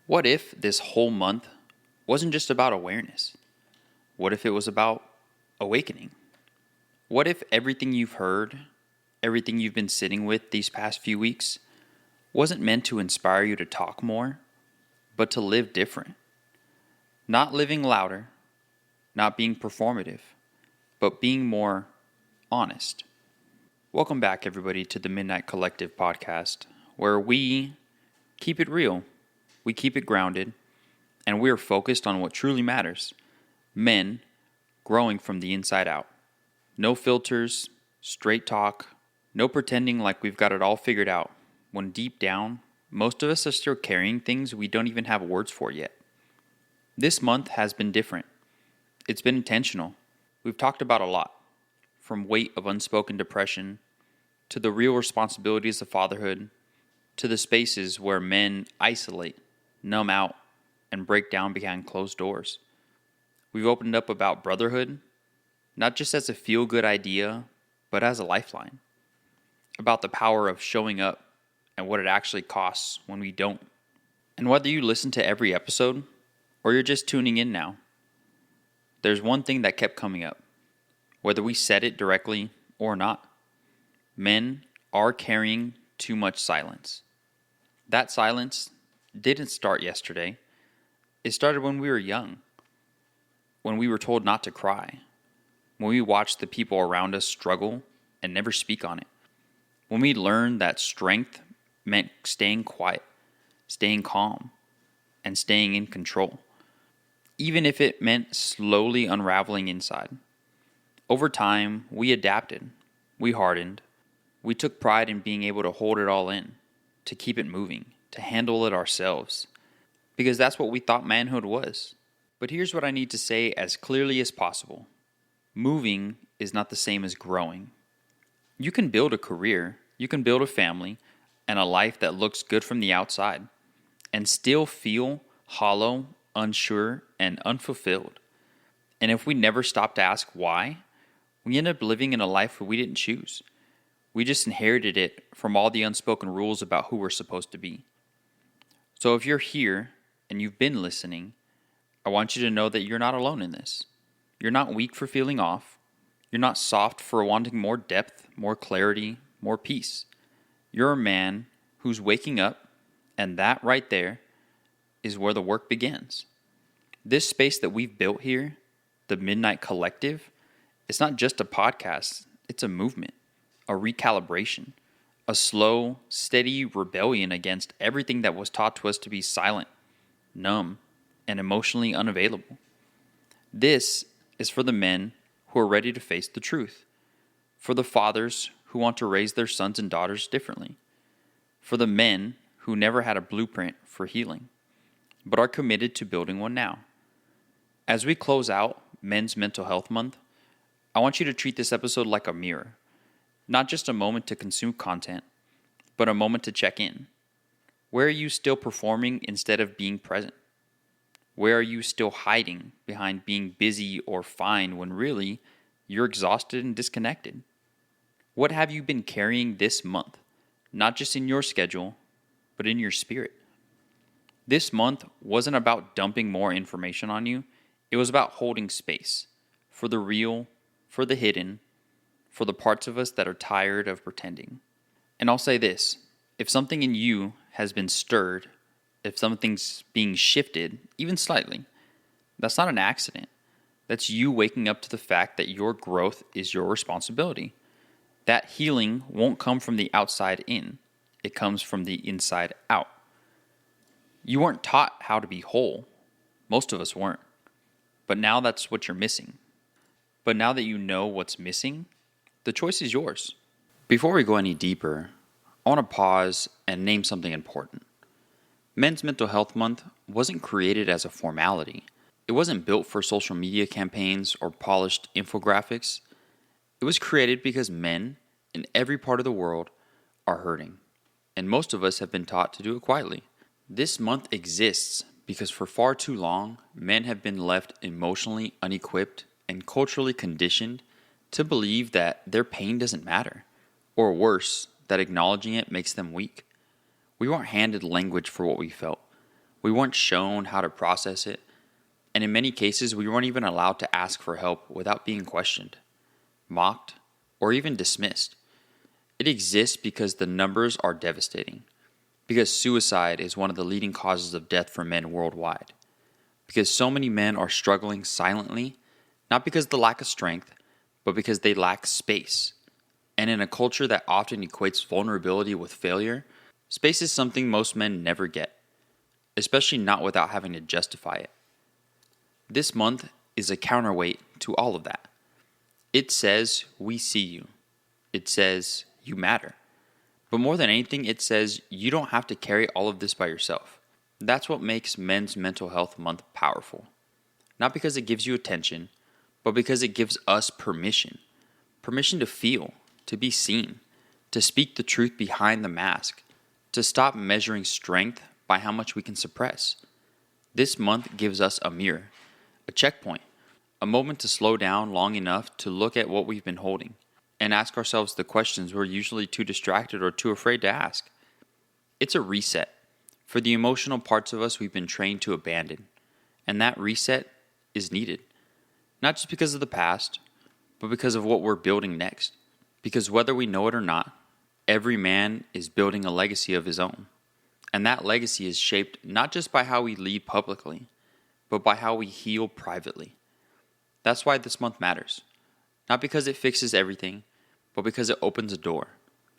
What if this whole month wasn't just about awareness? What if it was about awakening? What if everything you've heard, everything you've been sitting with these past few weeks, wasn't meant to inspire you to talk more, but to live different? Not living louder, not being performative, but being more honest. Welcome back, everybody, to the Midnight Collective podcast, where we keep it real, we keep it grounded, and we are focused on what truly matters: men growing from the inside out. No filters, straight talk, no pretending like we've got it all figured out, when deep down, most of us are still carrying things we don't even have words for yet. This month has been different. It's been intentional. We've talked about a lot, from weight of unspoken depression, to the real responsibilities of fatherhood, to the spaces where men isolate, numb out, and break down behind closed doors. We've opened up about brotherhood, not just as a feel-good idea, but as a lifeline. About the power of showing up and what it actually costs when we don't. And whether you listen to every episode, or you're just tuning in now, there's one thing that kept coming up, whether we said it directly or not. Men are carrying too much silence. That silence didn't start yesterday. It started when we were young, when we were told not to cry, when we watched the people around us struggle and never speak on it, when we learned that strength meant staying quiet, staying calm, and staying in control, even if it meant slowly unraveling inside. Over time, we adapted, we hardened, we took pride in being able to hold it all in, to keep it moving, to handle it ourselves, because that's what we thought manhood was. But here's what I need to say as clearly as possible. Moving is not the same as growing. You can build a career, you can build a family, and a life that looks good from the outside, and still feel hollow, unsure, and unfulfilled. And if we never stop to ask why, we end up living in a life we didn't choose. We just inherited it from all the unspoken rules about who we're supposed to be. So if you're here and you've been listening, I want you to know that you're not alone in this. You're not weak for feeling off. You're not soft for wanting more depth, more clarity, more peace. You're a man who's waking up, and that right there is where the work begins. This space that we've built here, the Midnight Collective, it's not just a podcast, it's a movement, a recalibration, a slow, steady rebellion against everything that was taught to us to be silent, numb, and emotionally unavailable. This is for the men who are ready to face the truth, for the fathers who want to raise their sons and daughters differently, for the men who never had a blueprint for healing, but are committed to building one now. As we close out Men's Mental Health Month, I want you to treat this episode like a mirror, not just a moment to consume content, but a moment to check in. Where are you still performing instead of being present? Where are you still hiding behind being busy or fine when really you're exhausted and disconnected? What have you been carrying this month, not just in your schedule, but in your spirit? This month wasn't about dumping more information on you. It was about holding space for the real, for the hidden, for the parts of us that are tired of pretending. And I'll say this, if something in you has been stirred, if something's being shifted, even slightly, that's not an accident. That's you waking up to the fact that your growth is your responsibility. That healing won't come from the outside in. It comes from the inside out. You weren't taught how to be whole. Most of us weren't. But now that's what you're missing. But now that you know what's missing, the choice is yours. Before we go any deeper, I want to pause and name something important. Men's Mental Health Month wasn't created as a formality. It wasn't built for social media campaigns or polished infographics. It was created because men in every part of the world are hurting, and most of us have been taught to do it quietly. This month exists because for far too long, men have been left emotionally unequipped and culturally conditioned to believe that their pain doesn't matter, or worse, that acknowledging it makes them weak. We weren't handed language for what we felt. We weren't shown how to process it, and in many cases, we weren't even allowed to ask for help without being questioned, mocked, or even dismissed. It exists because the numbers are devastating, because suicide is one of the leading causes of death for men worldwide, because so many men are struggling silently, not because of the lack of strength, but because they lack space. And in a culture that often equates vulnerability with failure, space is something most men never get, especially not without having to justify it. This month is a counterweight to all of that. It says, we see you. It says, you matter. But more than anything, it says, you don't have to carry all of this by yourself. That's what makes Men's Mental Health Month powerful. Not because it gives you attention, but because it gives us permission. Permission to feel, to be seen, to speak the truth behind the mask, to stop measuring strength by how much we can suppress. This month gives us a mirror, a checkpoint, a moment to slow down long enough to look at what we've been holding and ask ourselves the questions we're usually too distracted or too afraid to ask. It's a reset for the emotional parts of us we've been trained to abandon, and that reset is needed, not just because of the past, but because of what we're building next. Because whether we know it or not, every man is building a legacy of his own, and that legacy is shaped not just by how we lead publicly, but by how we heal privately. That's why this month matters. Not because it fixes everything, but because it opens a door.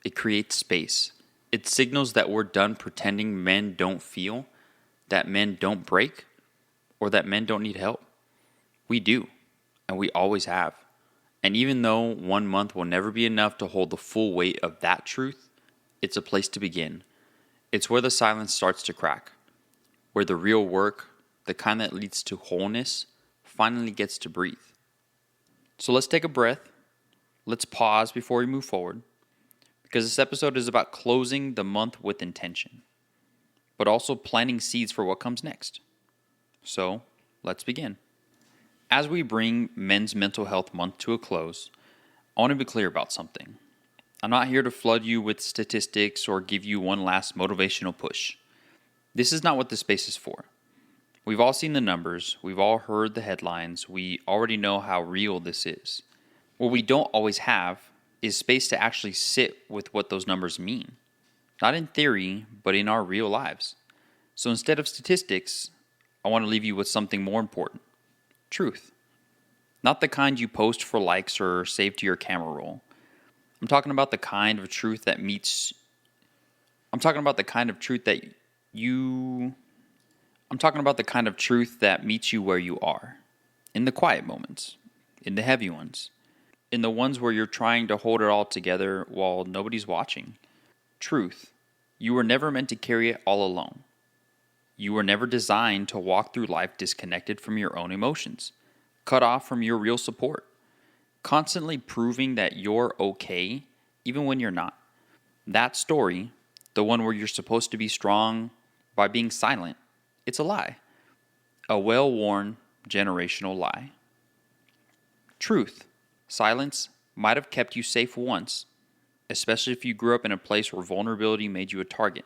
It creates space. It signals that we're done pretending men don't feel, that men don't break, or that men don't need help. We do, and we always have. And even though 1 month will never be enough to hold the full weight of that truth, it's a place to begin. It's where the silence starts to crack, where the real work, the kind that leads to wholeness, finally gets to breathe. So let's take a breath. Let's pause before we move forward, because this episode is about closing the month with intention, but also planting seeds for what comes next. So let's begin. As we bring Men's Mental Health Month to a close, I want to be clear about something. I'm not here to flood you with statistics or give you one last motivational push. This is not what this space is for. We've all seen the numbers, we've all heard the headlines, we already know how real this is. What we don't always have is space to actually sit with what those numbers mean. Not in theory, but in our real lives. So instead of statistics, I want to leave you with something more important. Truth. Not the kind you post for likes or save to your camera roll. I'm talking about the kind of truth that meets you where you are. In the quiet moments, in the heavy ones, in the ones where you're trying to hold it all together while nobody's watching. Truth. You were never meant to carry it all alone. You were never designed to walk through life disconnected from your own emotions, cut off from your real support, constantly proving that you're okay even when you're not. That story, the one where you're supposed to be strong by being silent, it's a lie. A well-worn generational lie. Truth. Silence might have kept you safe once, especially if you grew up in a place where vulnerability made you a target.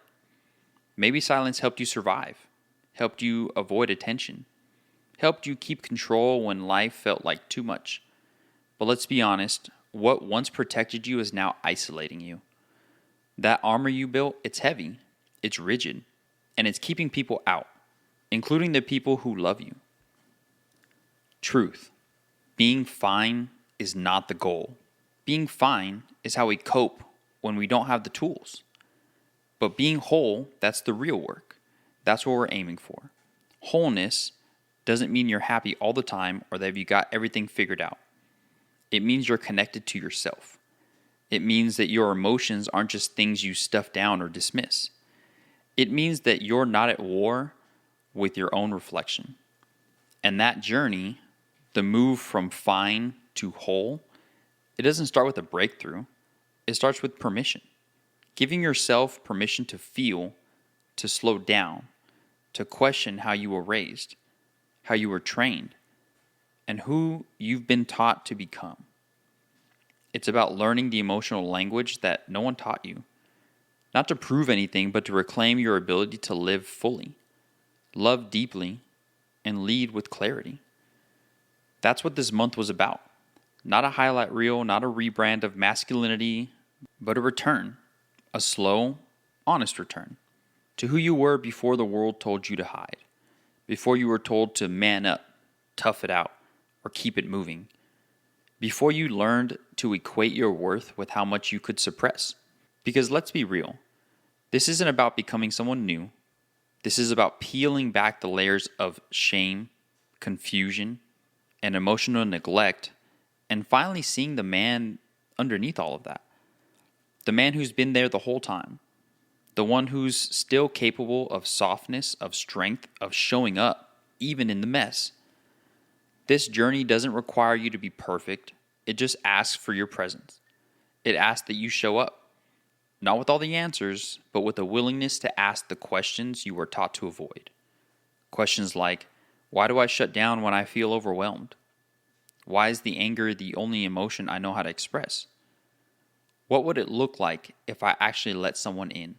Maybe silence helped you survive, helped you avoid attention, helped you keep control when life felt like too much. But let's be honest, what once protected you is now isolating you. That armor you built, it's heavy, it's rigid, and it's keeping people out, including the people who love you. Truth. Being fine is not the goal. Being fine is how we cope when we don't have the tools. But being whole, that's the real work. That's what we're aiming for. Wholeness doesn't mean you're happy all the time or that you got everything figured out. It means you're connected to yourself. It means that your emotions aren't just things you stuff down or dismiss. It means that you're not at war with your own reflection. And that journey, the move from fine to whole, it doesn't start with a breakthrough. It starts with permission. Giving yourself permission to feel, to slow down, to question how you were raised, how you were trained, and who you've been taught to become. It's about learning the emotional language that no one taught you. Not to prove anything, but to reclaim your ability to live fully. love deeply, and lead with clarity. That's what this month was about. Not a highlight reel, not a rebrand of masculinity, but a return, a slow, honest return to who you were before the world told you to hide, before you were told to man up, tough it out, or keep it moving, before you learned to equate your worth with how much you could suppress. Because let's be real, this isn't about becoming someone new. This is about peeling back the layers of shame, confusion, and emotional neglect, and finally seeing the man underneath all of that. The man who's been there the whole time. The one who's still capable of softness, of strength, of showing up, even in the mess. This journey doesn't require you to be perfect. It just asks for your presence. It asks that you show up. Not with all the answers, but with a willingness to ask the questions you were taught to avoid. Questions like, why do I shut down when I feel overwhelmed? Why is the anger the only emotion I know how to express? What would it look like if I actually let someone in?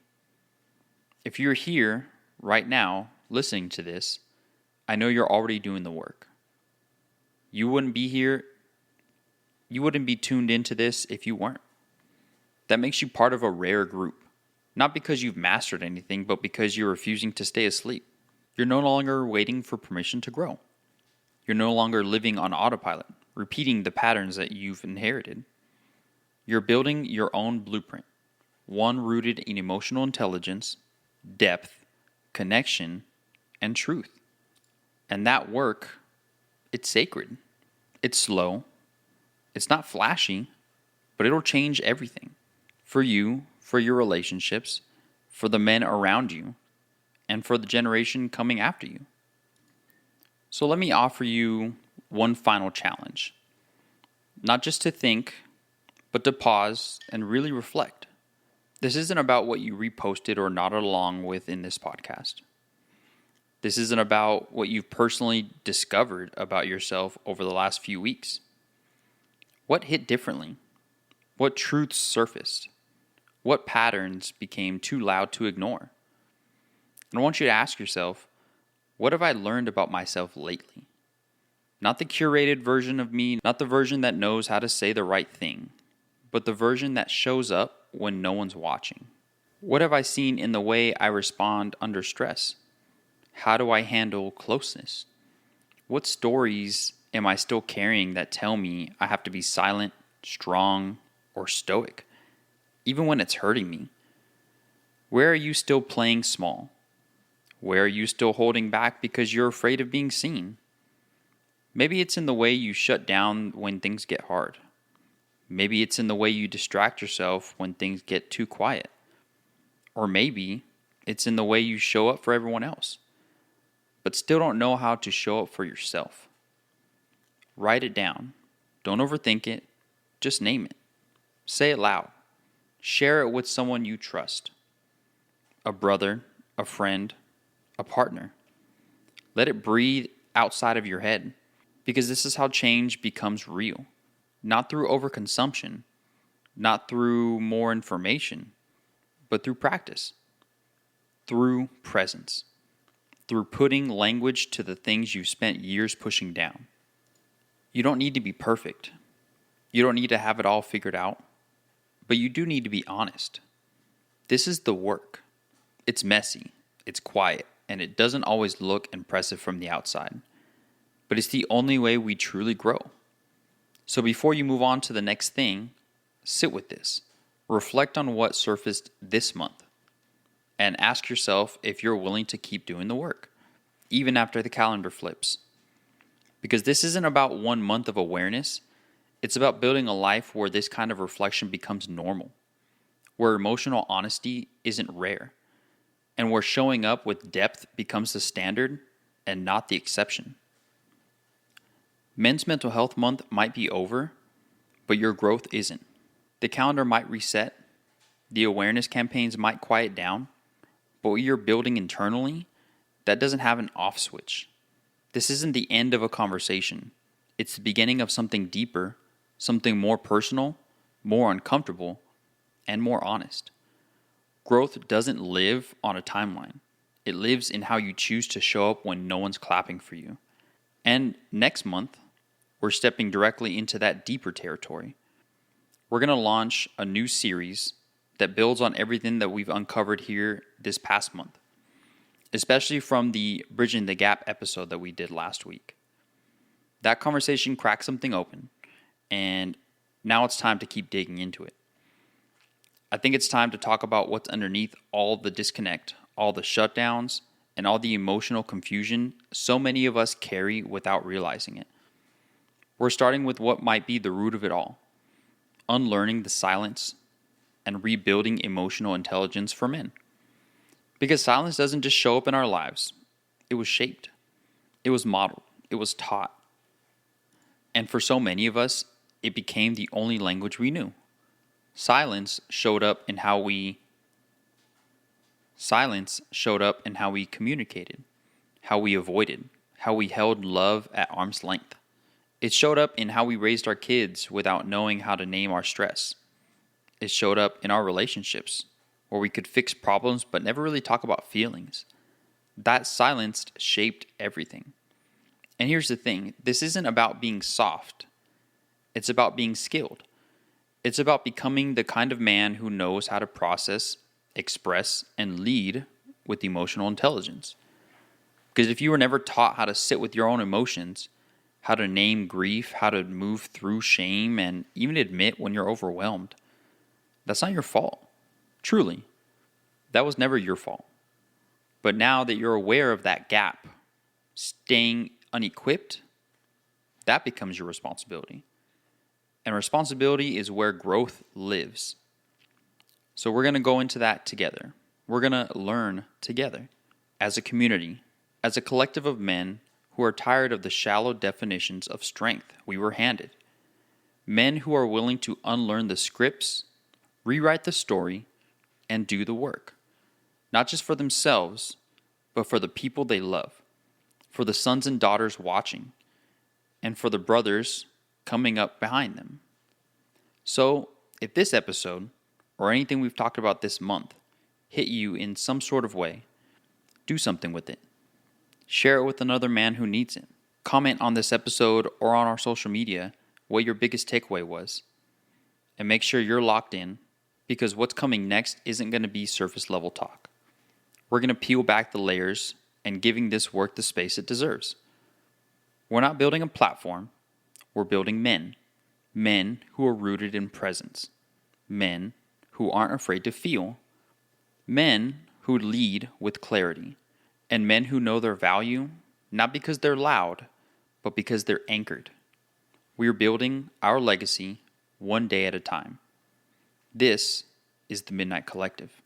If you're here right now listening to this, I know you're already doing the work. You wouldn't be tuned into this if you weren't. That makes you part of a rare group. Not because you've mastered anything, but because you're refusing to stay asleep. You're no longer waiting for permission to grow. You're no longer living on autopilot, repeating the patterns that you've inherited. You're building your own blueprint, one rooted in emotional intelligence, depth, connection, and truth. And that work, it's sacred. It's slow. It's not flashy, but it'll change everything. For you, for your relationships, for the men around you, and for the generation coming after you. So let me offer you one final challenge. Not just to think, but to pause and really reflect. This isn't about what you reposted or nodded along with in this podcast. This isn't about what you've personally discovered about yourself over the last few weeks. What hit differently? What truths surfaced? What patterns became too loud to ignore? And I want you to ask yourself, what have I learned about myself lately? Not the curated version of me, not the version that knows how to say the right thing, but the version that shows up when no one's watching. What have I seen in the way I respond under stress? How do I handle closeness? What stories am I still carrying that tell me I have to be silent, strong, or stoic, even when it's hurting me? Where are you still playing small? Where are you still holding back because you're afraid of being seen? Maybe it's in the way you shut down when things get hard. Maybe it's in the way you distract yourself when things get too quiet. Or maybe it's in the way you show up for everyone else, but still don't know how to show up for yourself. Write it down. Don't overthink it. Just name it. Say it loud. Share it with someone you trust. A brother, a friend, a partner. Let it breathe outside of your head, because this is how change becomes real. Not through overconsumption, not through more information, but through practice, through presence, through putting language to the things you've spent years pushing down. You don't need to be perfect. You don't need to have it all figured out, but you do need to be honest. This is the work. It's messy, it's quiet, and it doesn't always look impressive from the outside, but it's the only way we truly grow. So before you move on to the next thing, sit with this. Reflect on what surfaced this month. And ask yourself if you're willing to keep doing the work, even after the calendar flips. Because this isn't about 1 month of awareness. It's about building a life where this kind of reflection becomes normal. Where emotional honesty isn't rare. And where showing up with depth becomes the standard and not the exception. Men's Mental Health Month might be over, but your growth isn't. The calendar might reset, the awareness campaigns might quiet down, but what you're building internally, that doesn't have an off switch. This isn't the end of a conversation. It's the beginning of something deeper, something more personal, more uncomfortable, and more honest. Growth doesn't live on a timeline. It lives in how you choose to show up when no one's clapping for you. And next month, we're stepping directly into that deeper territory. We're going to launch a new series that builds on everything that we've uncovered here this past month, especially from the Bridging the Gap episode that we did last week. That conversation cracked something open, and now it's time to keep digging into it. I think it's time to talk about what's underneath all the disconnect, all the shutdowns, and all the emotional confusion so many of us carry without realizing it. We're starting with what might be the root of it all: unlearning the silence and rebuilding emotional intelligence for men. Because silence doesn't just show up in our lives. It was shaped. It was modeled. It was taught. And for so many of us, it became the only language we knew. Silence showed up in how we communicated, how we avoided, how we held love at arm's length. It showed up in how we raised our kids without knowing how to name our stress. It showed up in our relationships, where we could fix problems but never really talk about feelings. That silence shaped everything. And here's the thing, this isn't about being soft. It's about being skilled. It's about becoming the kind of man who knows how to process, express, and lead with emotional intelligence. Because if you were never taught how to sit with your own emotions, how to name grief, how to move through shame, and even admit when you're overwhelmed, that's not your fault. Truly, that was never your fault. But now that you're aware of that gap, staying unequipped, that becomes your responsibility. And responsibility is where growth lives. So we're going to go into that together. We're going to learn together as a community, as a collective of men who are tired of the shallow definitions of strength we were handed. Men who are willing to unlearn the scripts, rewrite the story, and do the work. Not just for themselves, but for the people they love, for the sons and daughters watching, and for the brothers coming up behind them. So, if this episode, or anything we've talked about this month, hit you in some sort of way, do something with it. Share it with another man who needs it. Comment on this episode or on our social media what your biggest takeaway was. And make sure you're locked in, because what's coming next isn't going to be surface level talk. We're going to peel back the layers and giving this work the space it deserves. We're not building a platform, we're building men. Men who are rooted in presence. Men who aren't afraid to feel. Men who lead with clarity. And men who know their value, not because they're loud, but because they're anchored. We are building our legacy one day at a time. This is the Midnight Collective.